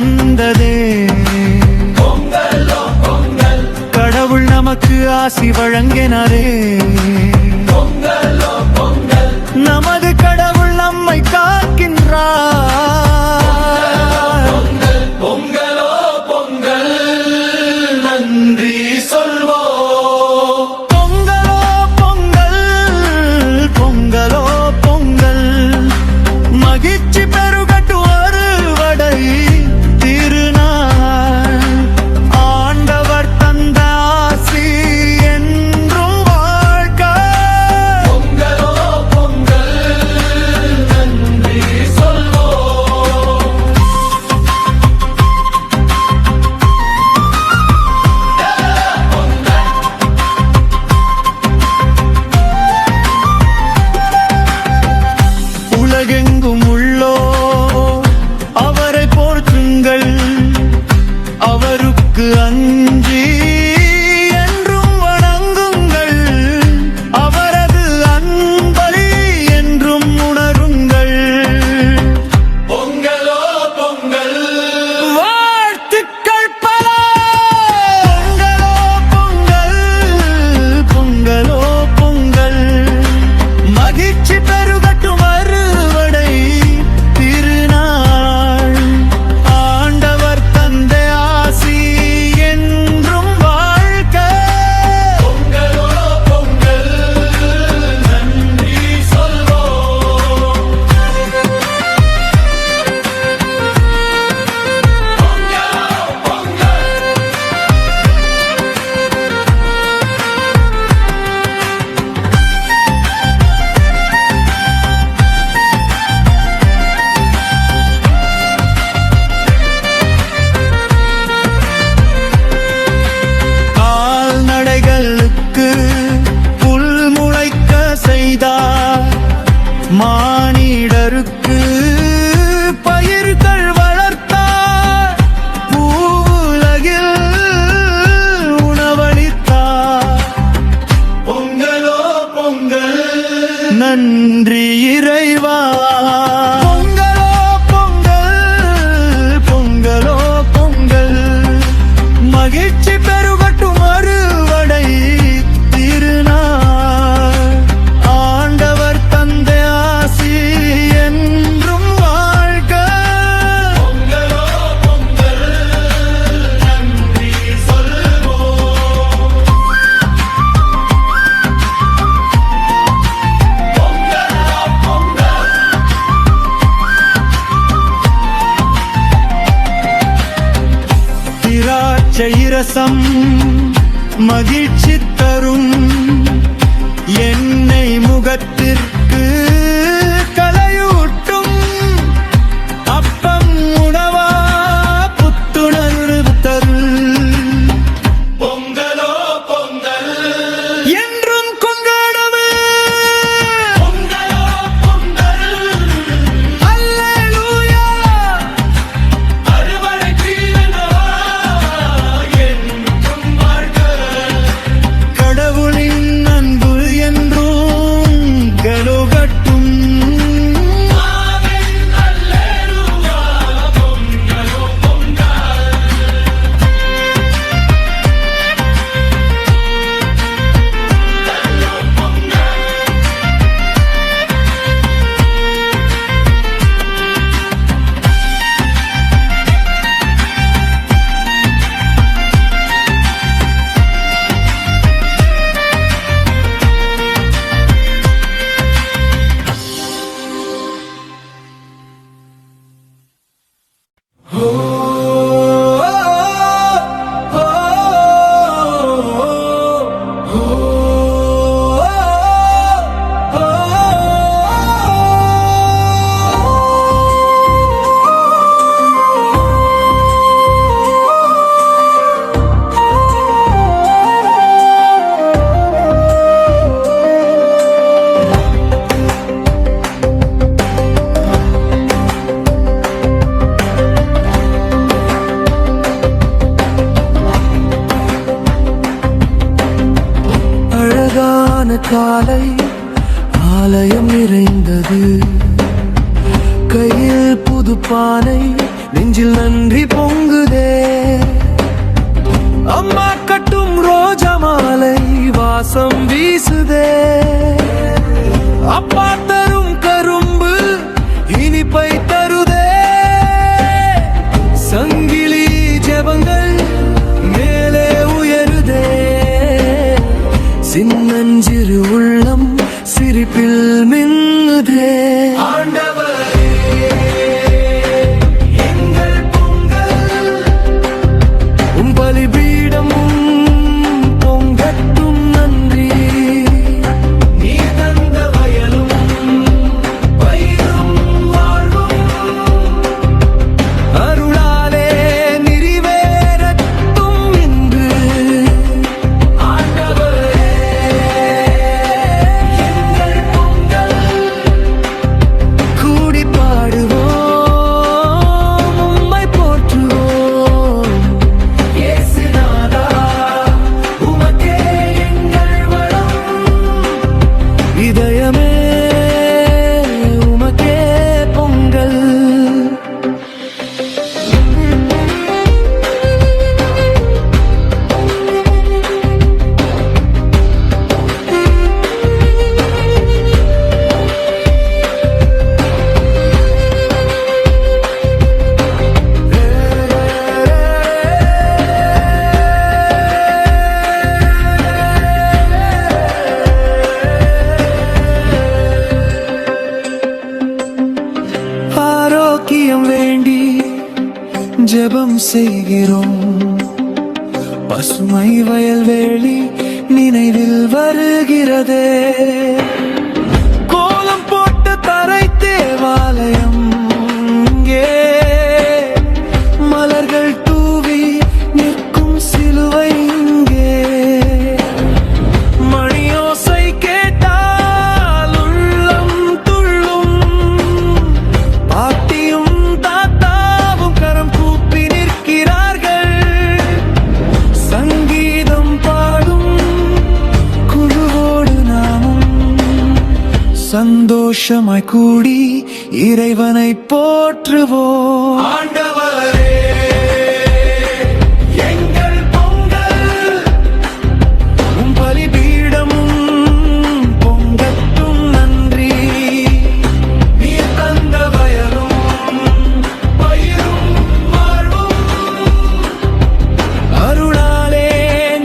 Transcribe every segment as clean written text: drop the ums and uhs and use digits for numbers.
வந்ததே. கடவுள் நமக்கு ஆசி வழங்கினாரே. நமது கடவுள் நம்மை காக்கின்றார். பொங்கலோ பொங்கல், நன்றி சொல்வோம். பொங்கலோ பொங்கல், பொங்கலோ பொங்கல், மகிழ்ச்சி பெருகட்டும் அறுவடை திருநாள். ஆண்டவர் தந்த ஆசி என்றும் வாழ்க. பொங்கலோ பொங்கல், நன்றி சொல்வோம். உலகெங்கும் உள்ளோ அவரை போற்றுங்கள். அவருக்கு அஞ்சி என்றும் வணங்குங்கள். அவரது அன்பை என்றும் உணருங்கள். பொங்கலோ பொங்கல், வாழ்த்துக்கள் பல. பொங்கலோ பொங்கல், பொங்கலோ பொங்கல், மகிழ்ச்சி பெருகட்டும் அறுவடை திருநாள். ஆண்டவர் தந்த ஆசி என்றும் வாழ்க. பொங்கலோ பொங்கல், நன்றி சொல்வோம். பொங்கலோ பொங்கல், கால்நடைகளுக்கு புல் முளைக்க செய்தார். மானிடருக்கு பயிர்கள் வளர்த்தார். பூவுலகில் உணவளித்தார். பொங்கலோ பொங்கல், நன்றி இறைவா. பொங்கலோ பொங்கல், பொங்கலோ பொங்கல், மகிழ்ச்சி பெருகட்டும் அறுவடை திருநாள். ஆண்டவர் தந்த ஆசி என்றும் வாழ்க. பொங்கலோ பொங்கல், நன்றி சொல்வோம். பொங்கலோ பொங்கல், திராட்சை ரசம் மகிழ்ச்சி தரும். எண்ணெய் முகத்திற்கு கலையூட்டும். அப்பம் உணவா புத்துணர்வு தரும். பொங்கலோ பொங்கல், என்றும் கொண்டாடவே. பொங்கலோ பொங்கல், அல்லேலூயா. அறுவடை திருநாள் என்றும் வாழ்க. கடவுளின் அன்பு என்றும் கலுகட்டும். ஆமென், அல்லேலூயா. பொங்கலோ பொங்கல், காலை ஆலயம் நிறைந்தது. கையில் புது பானை நெஞ்சில் நன்றி பொங்குதே. அம்மா கட்டும் ரோஜா மாலை வாசம் வீசுதே. அப்பா தரும் கரும்பு இனிப்பை தருதே. சங்கிலி ஜெபங்கள் மேலே உயருதே. சின்னஞ்சிறு உள்ளம் சிரிப்பில் மின்னுதே. வேண்டி ஜெபம் செய்கிறோம். பசுமை வயல்வெளி நினைவில் வருகிறதே. கோலம் போட்டு தரை தேவாலயம் இங்கே. மலர்கள் தூவி நிற்கும் சிலுவை இங்கே. மணியோசை கேட்டால் உள்ளம் துள்ளும். பாட்டியும் தாத்தாவும் கரம் கூப்பி நிற்கிறார்கள். சங்கீதம் பாடும் குழுவோடு நாமும் சந்தோஷமாய் கூடி இறைவனை போற்றுவோம். ஆண்டவரே எங்கள் பொங்கல் உம் பலிபீடமும் பொங்கட்டும் நன்றி. நீர் தந்த வயலும் பயிரும் வாழ்வும் அருளாலே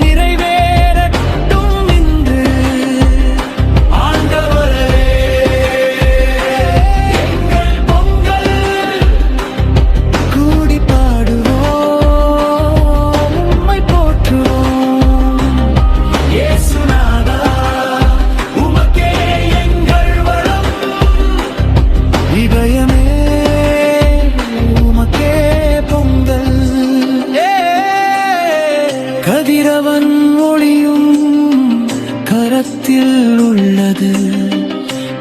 நிறைவேறட்டும் இன்று. ஆண்டவரே எங்கள் பொங்கல் கூடி பாடுவோம் உம்மை போற்றுவோம். இயேசுநாதா உமக்கே எங்கள் வளம். இதயமே உமக்கே பொங்கல். கதிரவன் ஒளியும் கரத்தில் உள்ளது.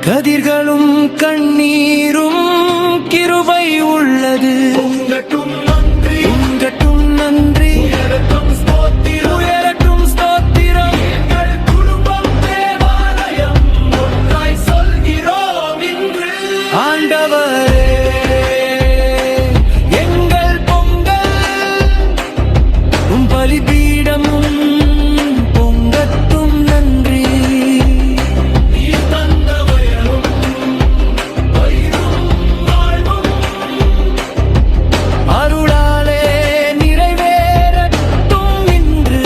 கதிர்களும் கண்ணீரும் கிருபை உள்ளது. உங்கட்டும் நன்றி, உங்கட்டும் நன்றி. உயரட்டும் ஸ்தோத்திரம், உயரட்டும் ஸ்தோத்திரம். எங்கள் குடும்பம் தேவாலயம் ஒன்றாய் சொல்கிறோம் இன்று. ஆண்டவரே எங்கள் பொங்கல் உம் பலிபீடமும் பொங்கட்டும் நன்றி. நீர் தந்த வயலும் பயிரும் வாழ்வும் அருளாலே நிறைவேறட்டும் இன்று.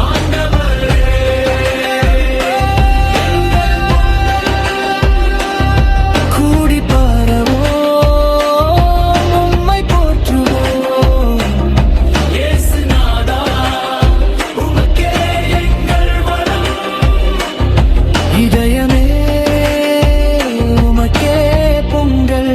ஆண்டவரே கூடி பாடுவோம் உம்மை போற்றுவோம். இயேசுநாதா உமக்கே எங்கள் வளம். இதயமே உமக்கே பொங்கல்.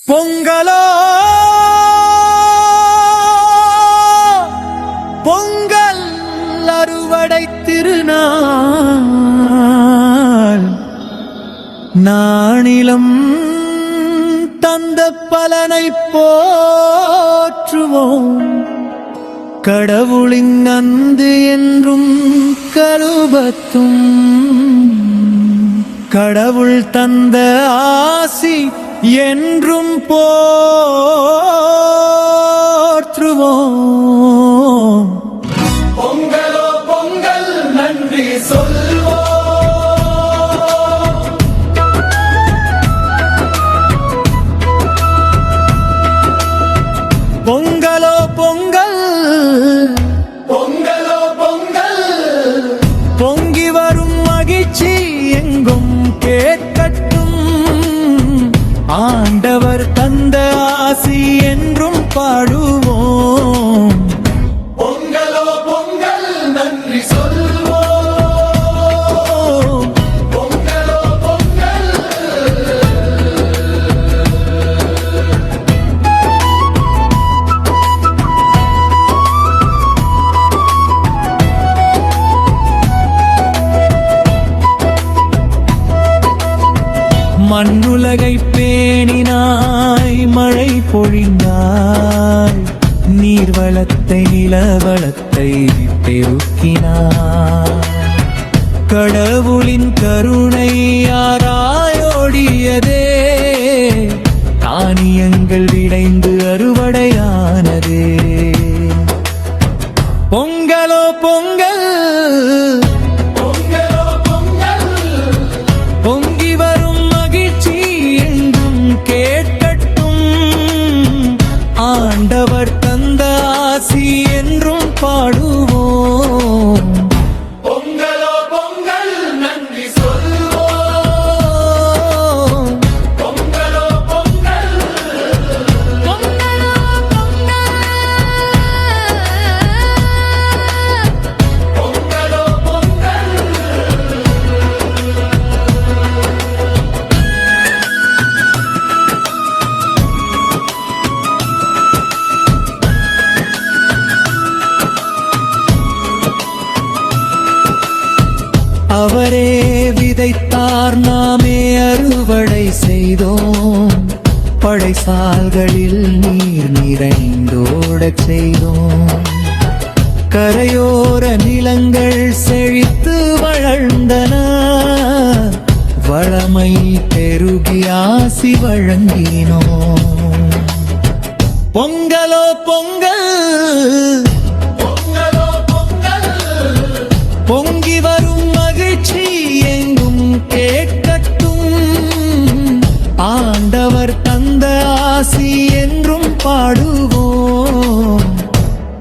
பொங்கலோ பொங்கல் அறுவடை திருநாள். நானிலம் பலனை போற்றுவோம். கடவுளின் அன்பு என்றும் கருபத்தும் கடவுள் தந்த ஆசி என்றும் போற்றுவோம். பொங்கலோ பொங்கல் நன்றி சொல்வோம். பொங்கலோ பொங்கல் பொங்கலோ பொங்கல் பொங்கி வரும் மகிழ்ச்சி எங்கும் கேட்கட்டும். ஆண்டவர் தந்த ஆசி என்றும் பாடுவோம். பொங்கலோ பொங்கல் நன்றி சொல்வோம். பொங்கலோ பொங்கல் மண்ணுலகை பேணினாய், மழை பொழிந்தாய், நீர்வளத்தை நிலவளத்தை பெருக்கினாய். கடவுளின் கருணை யாராயோடியதே, தானியங்கள் விளைந்து அறுவடையானதே. பொங்கலோ பொங்கல் பொங்கலோ பொங்கல் பொங்கி வரும் மகிழ்ச்சி எங்கும் கேட்கட்டும். ஆண்டவர் தந்த ஆசி என்றும் பாடுவோம். பொங்கலோ பொங்கல் நன்றி சொல்வோம். பொங்கலோ பொங்கல் பொங்கலோ பொங்கல் அவரே விதைத்தார், நாமே அறுவடை செய்தோம். படைசால்களில் நீர் நிறைந்தோடச் செய்தோம். கரையோர நிலங்கள் செழித்து வளர்ந்தன. வளமை பெருகி ஆசி வழங்கினோம். பொங்கலோ பொங்கல் பொங்கலோ பொங்கல் பொங்கி வரும் மகிழ்ச்சி எங்கும் கேட்கட்டும். ஆண்டவர் தந்த ஆசி என்றும் பாடுவோம்.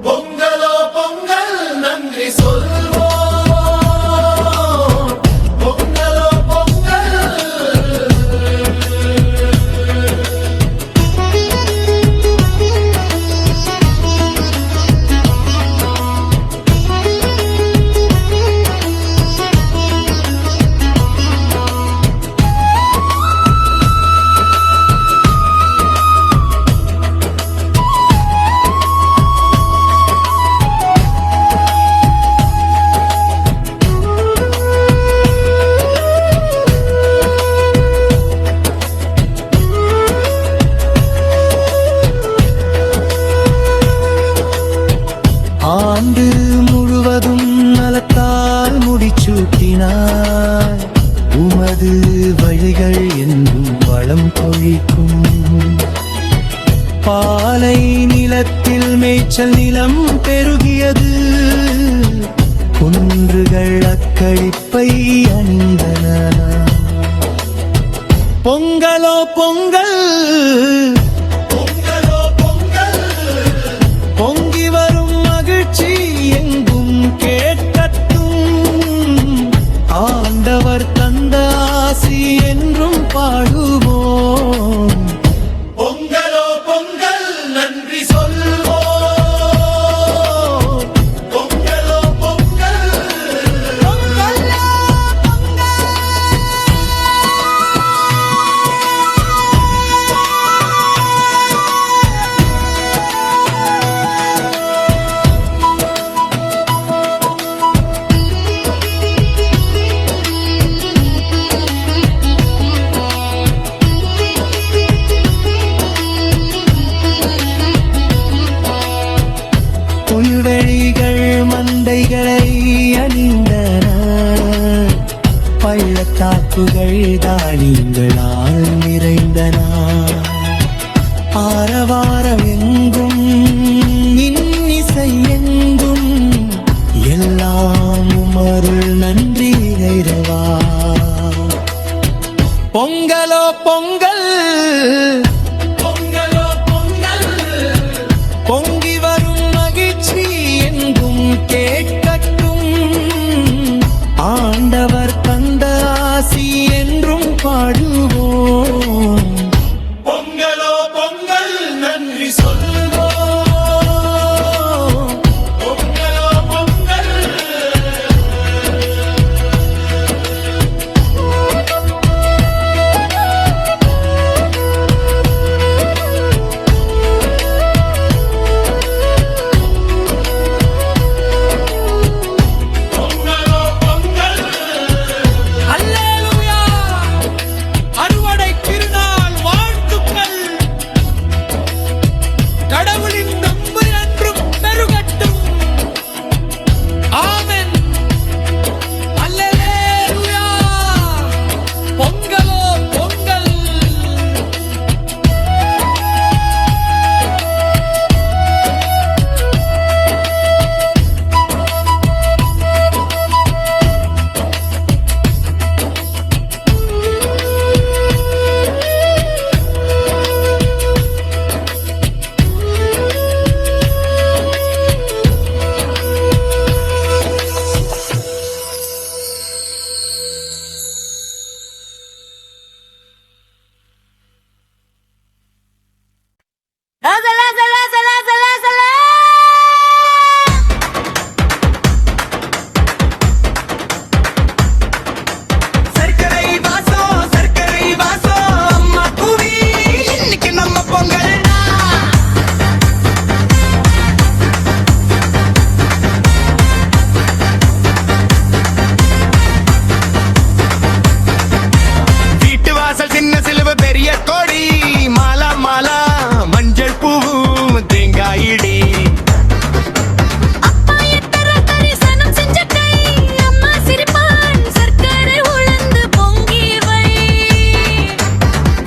பொங்கலோ பொங்கல் நன்றி சொல்வோம். பொங்கலோ பொங்கல் ஆண்டு முழுவதும் நலத்தால் முடிச்சூட்டினார். உமது வழிகள் என்றும் வளம் கொழிக்கும். பாலை நிலத்தில் மேய்ச்சல் நிலம் பெருகியது. குன்றுகள் அக்களிப்பை அணிந்தன. பொங்கலோ பொங்கல் பொங்கலோ பொங்கல் பொங்கி வரும் மகிழ்ச்சி எங்கும் கேட்கட்டும். ஆண்டவர் தந்த ஆசி என்றும் பாடுவோம். பொங்கலோ பொங்கல் நன்றி சொல்வோம். பொங்கலோ பொங்கல் பொங்கலோ படைப்புகள் தானியங்களால் நிறைந்த நாள். ஆரவாரம் எங்கும் இன்னிசை எங்கும் எல்லாம் உமருள் நன்றி இறைவா. பொங்கலோ பொங்கல் பொங்கலோ பொங்கல் பொங்கி வரும் மகிழ்ச்சி எங்கும் கேட்கட்டும். ஆண்டவர் தந்த ஆசி என்றும் பாடுவோம். பொங்கலோ பொங்கல் நன்றி சொல்வோம். பொங்கலோ பொங்கல் பொங்கலோ பொங்கல் அல்லேலூயா. அறுவடை திருநாள் வாழ்த்துக்கள். கடவுளின் நம்பு என்றும் பெருகட்டும். ஆமென். அல்லேலூயா. பொங்கலோ பொங்கல். சர்க்கரை வாசம் சர்க்கரை வாசம் அம்மா கூவி இன்னைக்கு நம்ம பொங்கல்டா. வீட்டு வாசல் சின்ன சிலுவ பெரிய கோடி மாலா மாலா மஞ்சள் பூவும் தேங்காய் இடி. அப்பா எத்தர தரிசனம் செஞ்ச கை அம்மா சிரிப்பான் சர்க்கரை உழந்து பொங்கி வை.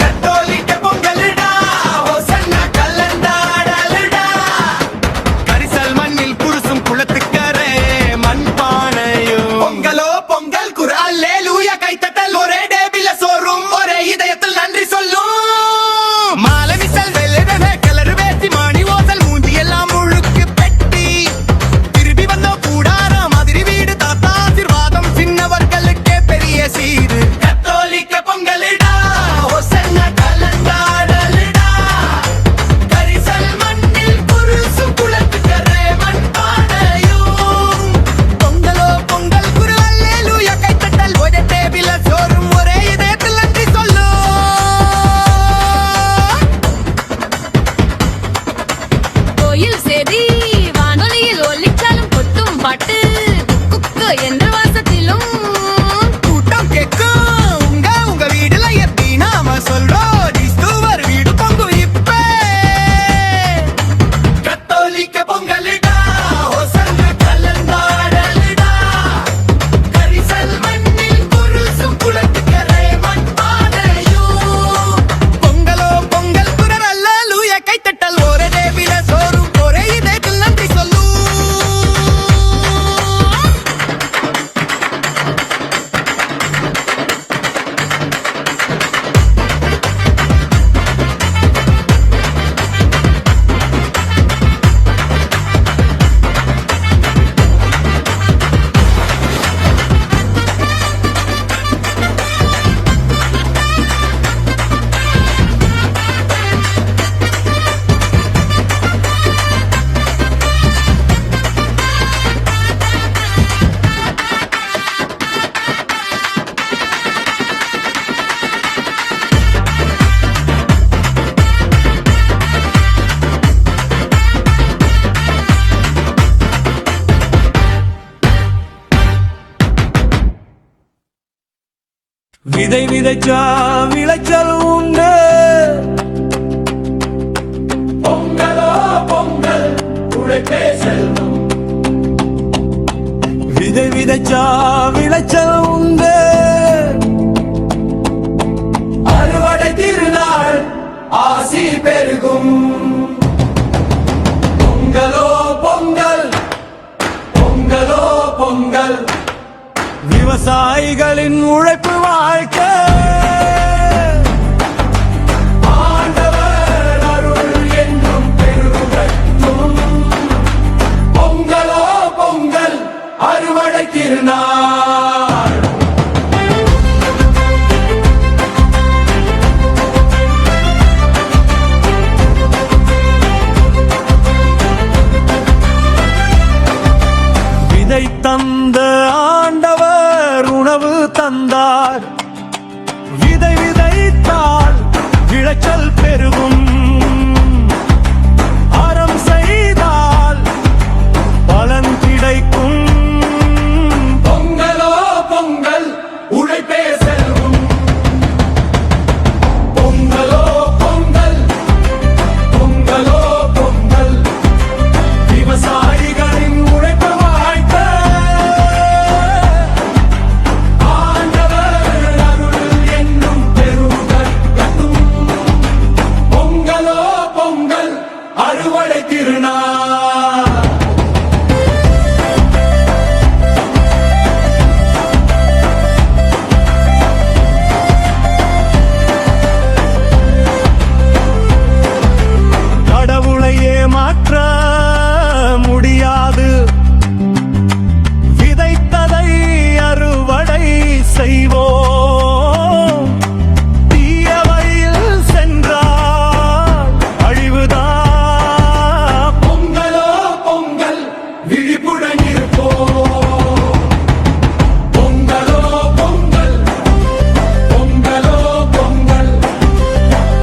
கத்தோலிக்க பொங்கல்டா ஹோசன்னா கலந்தாடல்டா. கரிசல் மண்ணில் குருசும் குளத்துக்கரே மண்பானையும். பொங்கலோ பொங்கல் குரல் அல்லேலூயா கைத்தட்டல் ஒரே டேபிள சோறும் ஒரே இதயத்தில் நன்றி சொல்லும். மாலை மிசல் வெள்ளை கலர் வேட்டி மாணி ஓசல் மூஞ்சி எல்லாம் முழுக்கு பெட்டி. திரும்பி வந்த கூடாரம் மாதிரி வீடு தாத்தா ஆசீர்வாதம் சின்னவர்களுக்கே பெரிய சீரு. கத்தோலிக்க பொங்கலிடா ஹோசன்னா கலந்தாடல்டா. கரிசல் மண்ணில் குருசும் குளத்துக்கரே மண்பானையும். பொங்கலோ பொங்கல் குரு அல்லேலூயா கைத்தட்டல் ஒரே டேபிள சோறும் ஒரே இதயத்தில் நன்றி சொல்லும். கோயில் சேதி வானொலியில் ஒலிச்சாலும் கொட்டும் பாட்டு குக்கு என்ற வாசத்திலும் கூட்டம் கேட்கும் உங்க வீடுல எப்படி நாம சொல்றோம் கிறிஸ்துவர் வீடு பொங்கும் இப்ப. கத்தோலிக்க பொங்கலிடா ஹோசன்னா கலந்தாடல்டா. கரிசல் மண்ணில் குருசும் குளத்துக்கரே மண்பானையும். பொங்கலோ பொங்கல் குரல் அல்லேலூயா கைத்தட்டல் ஒரே டேபிள சோறும் ஒரே இதயத்தில் நன்றி சொல்லும். விதை விதைச்சா விளைச்சல் உண்டு. பொங்கலோ பொங்கல் உழைப்பே செல்வம். விதை விதைச்சா விளைச்சல் உண்டு. ஆசி பெருகும். பொங்கலோ பொங்கல், பொங்கலோ பொங்கல், விவசாயிகளின் உழைப்பு வாழ்க்கை ஆண்டவர் அருள் என்றும் பெருகட்டும். பொங்கலோ பொங்கல், அறுவடை திருநாள். விதை தந்த ஆண்டவர் உணவு தந்தார். விதை விதைத்தால் விளைச்சல் பெருகும். அறம் செய்தால் பலன் கிடைக்கும். பொங்கலோ பொங்கல், உழைப்பே செல்வம். பொங்கலோ பொங்கல், பொங்கலோ பொங்கல், விவசாயிகளின் உழைப்பு வாழ்க்கை. ஆண்டவர் அருள் என்னும் பெருகட்டும். பொங்கலோ பொங்கல், அறுவடை திருநாள். கடவுளை ஏமாற்ற முடியாது. விதைத்ததை அறுவடை செய்வோம். தீய வழியில் சென்றால் அழிவுதான். பொங்கலோ பொங்கல், விழிப்புடன் இருப்போம். பொங்கலோ பொங்கல், பொங்கலோ பொங்கல்,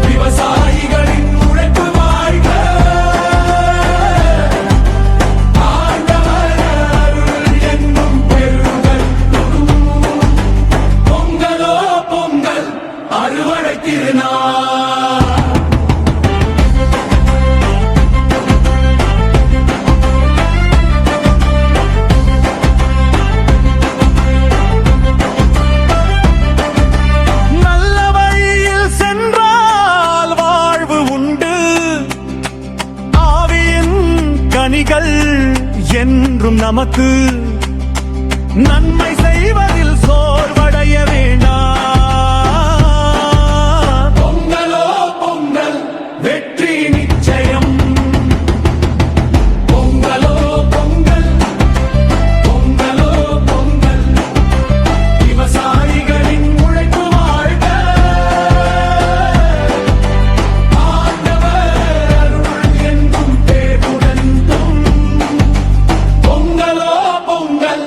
விவசாயிகளின் உழைப்பு வாழ்க. ஆண்டவர் அருள் என்னும் பெருகட்டும். பொங்கலோ பொங்கல், அறுவடை திருநாள். நல்ல வழியில் சென்றால் வாழ்வு உண்டு. ஆவியின் கனிகள் என்றும் நமக்கு. நன்மை செய்வதில் சோர்வடைய வேண்டாம். பொங்கலோ பொங்கல், வெற்றி நிச்சயம். பொங்கலோ பொங்கல், பொங்கலோ பொங்கல், விவசாயிகளின் உழைப்பு வாழ்க. ஆண்டவர் அருள் என்றும் பெருகட்டும். பொங்கலோ பொங்கல்,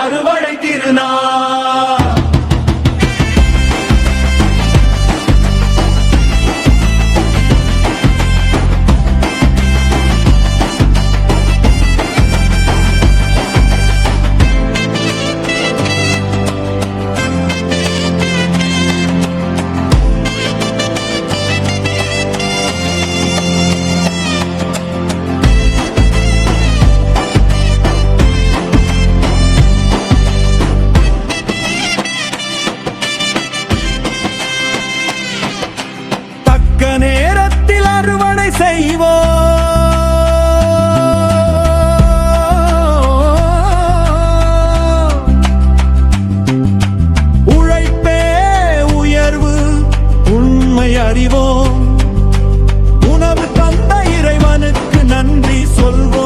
அறுவடை திருநாள். தக்க நேரத்தில் அறுவடை செய்வோம். உழைப்பே உயர்வு, உண்மை அறிவோம். உணவு தந்த இறைவனுக்கு நன்றி சொல்வோம்.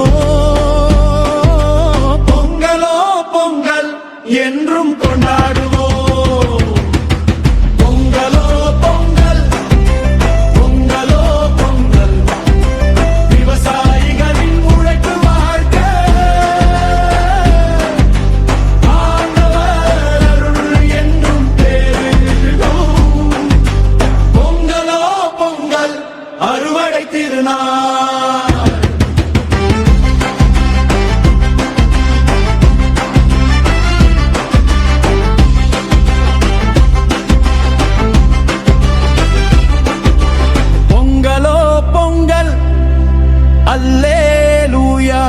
பொங்கலோ பொங்கல், என்றும் கொண்டாடுவோம். பொங்கலோ பொங்கல், பொங்கலோ பொங்கல், விவசாயிகளின் உழைப்பு வாழ்க. ஆண்டவர் அருள் என்றும் பெருகும். பொங்கலோ பொங்கல், அறுவடை திருநாள். பொங்கலோ பொங்கல், அல்லேலூயா.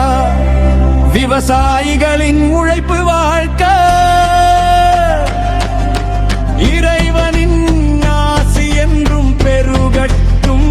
விவசாயிகளின் உழைப்பு வாழ்க்கை. இறைவனின் ஆசி என்றும் பெருகட்டும்.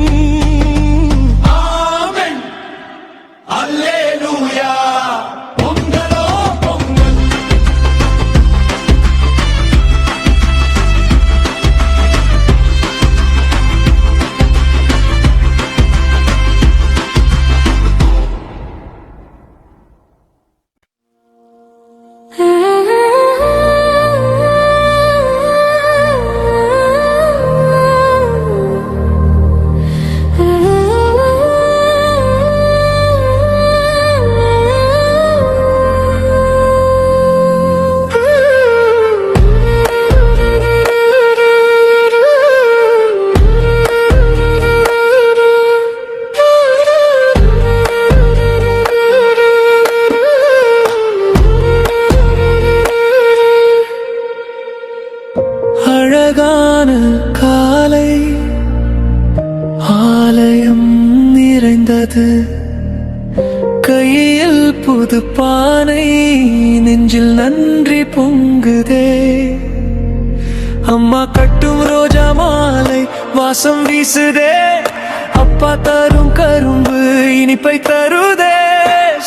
பொங்குது, கையில் புது பானை, நெஞ்சில் நன்றி பொங்குதே. அம்மா கட்டும் ரோஜா மாலை வாசம் வீசுதே, அப்பா தரும் கரும்பு இனிப்பை தருதே.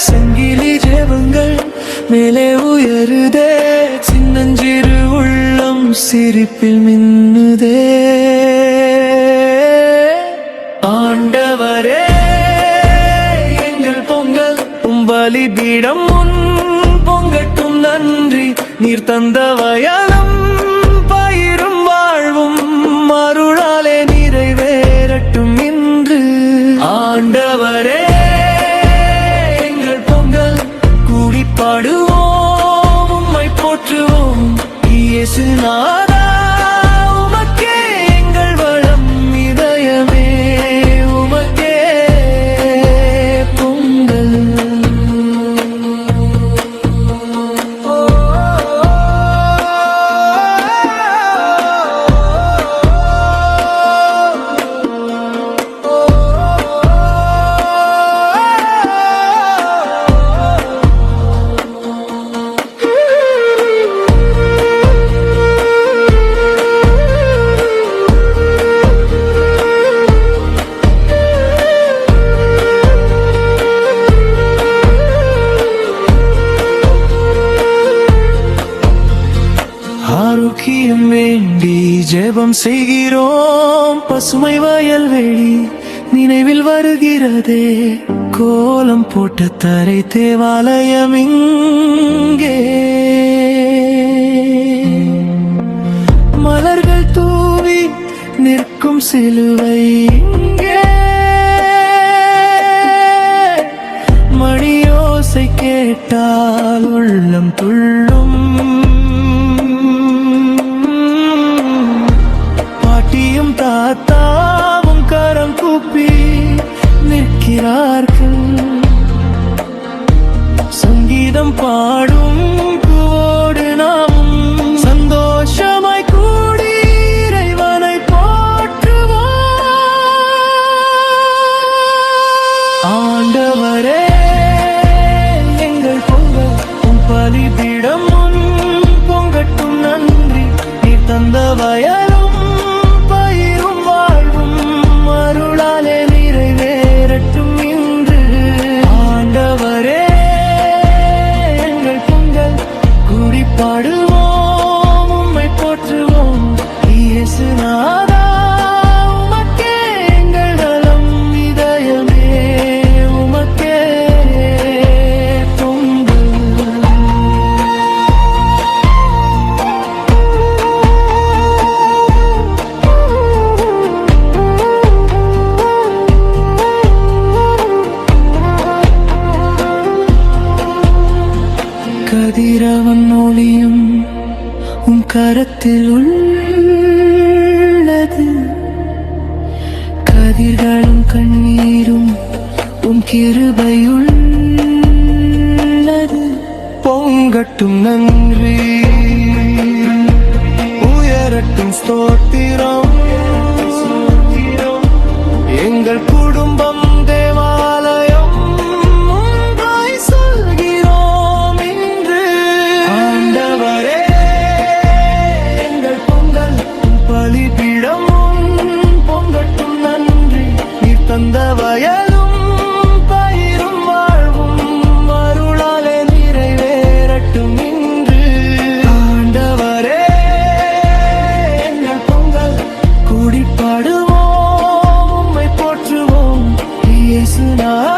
சங்கிலி ஜெபங்கள் மேலே உயருதே, சின்னஞ்சிறு உள்ளம் சிரிப்பில் மின்னுதே. ஆண்டவரே எங்கள் பொங்கல் பலிபீடம் முன் பொங்கட்டும் நன்றி. நீர் தந்த வயலும் பயிரும் வாழ்வும் அருளாலே நிறைவேறட்டும் இன்று. ஆண்டவரே எங்கள் பொங்கல் கூடி பாடுவோம், உம்மை போற்றுவோம். இயேசுநாதா உமக்கே எங்கள் வளம், இதயமே உமக்கே பொங்கல். ஆரோக்கியம் வேண்டி ஜெபம் செய்கிறோம், பசுமை வயல்வெளி நினைவில் வருகிறதே. கோலம் போட்ட தரை தேவாலயம் இங்கே, மலர்கள் தூவி நிற்கும் சிலுவை இங்கே. மணியோசை கேட்டால் உள்ளம் துள்ளும், பாட்டியும் தாத்தாவும் கரம் கூப்பி நிற்கிறார்கள். சங்கீதம் பாடும் பூவோடு நாம் சந்தோஷமாய் கூடி இறைவனை போற்றுவோம். ஆண்டவரே எங்கள் பொங்கல் பலிபீடம் முன் பொங்கட்டும் நன்றி. நீர் தந்த வயலும் பயிரும் வாழ்வும் அருளாலே நிறைவேறட்டும் இன்று. ஆண்டவரே எங்கள் பொங்கல் கூடி பாடுவோம், உம்மை போற்றுவோம். இயேசுநாதா உமக்கே எங்கள் நலம், இதயமே உமக்கே பொங்கல். கதிரவன் ஒளியும் உன் கரத்தில் உள்ளது, கதிர்களும் கண்ணீரும் உன் கிருபையுள்ளது. பொங்கட்டும் நன்றி, உயரட்டும் ஸ்தோத்திரம். எங்கள் குடும்பம் தேவாலயம் ஒன்றாய் சொல்கிறோம் இன்று. ஆண்டவரே எங்கள் பொங்கல் பலிபீடம் பொங்கட்டும் நன்றி. நீர் தந்த வயலும் பயிரும் வாழ்வும் அருளாலே நிறைவேறட்டும் இன்று. ஆண்டவரே எங்கள் பொங்கல் கூடி பாடுவோம், உம்மை போற்றுவோம். இயேசுநாதா